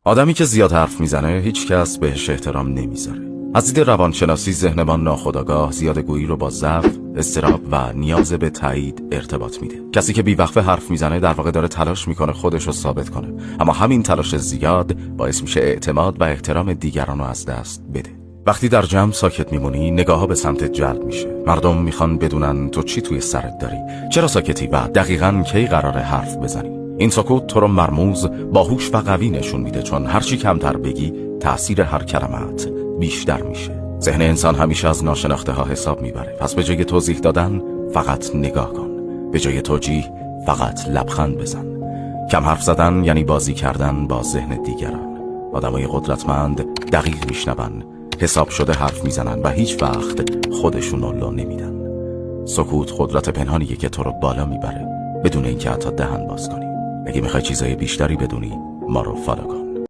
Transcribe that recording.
آدمی که زیاد حرف میزنه هیچ کس بهش احترام نمیذاره. از دید روانشناسی ذهن ما ناخودآگاه زیادگویی رو با ضعف، اضطراب و نیاز به تایید ارتباط میده. کسی که بیوقفه حرف میزنه در واقع داره تلاش میکنه خودش رو ثابت کنه، اما همین تلاش زیاد باعث میشه اعتماد و احترام دیگران رو از دست بده. وقتی در جمع ساکت میمونی نگاه‌ها به سمتت جلب میشه. مردم میخوان بدونن تو چی توی سرت داری، چرا ساکتی و دقیقاً کی قراره حرف بزنی. این سکوت تو رو مرموز، باهوش و قوی نشون میده، چون هرچی کمتر بگی تأثیر هر کلمت بیشتر میشه. ذهن انسان همیشه از ناشناخته ها حساب میبره. پس به جای توضیح دادن فقط نگاه کن، به جای توجیه فقط لبخند بزن. کم حرف زدن یعنی بازی کردن با ذهن دیگران. آدمای قدرتمند دقیق میشنون، حساب شده حرف میزنن و هیچ وقت خودشون رو لو نمیدن. سکوت قدرت پنهانیه که تو رو بالا میبره بدون اینکه حتی دهن باز کنی. اگه میخوای چیزای بیشتری بدونی ما رو فالو کن.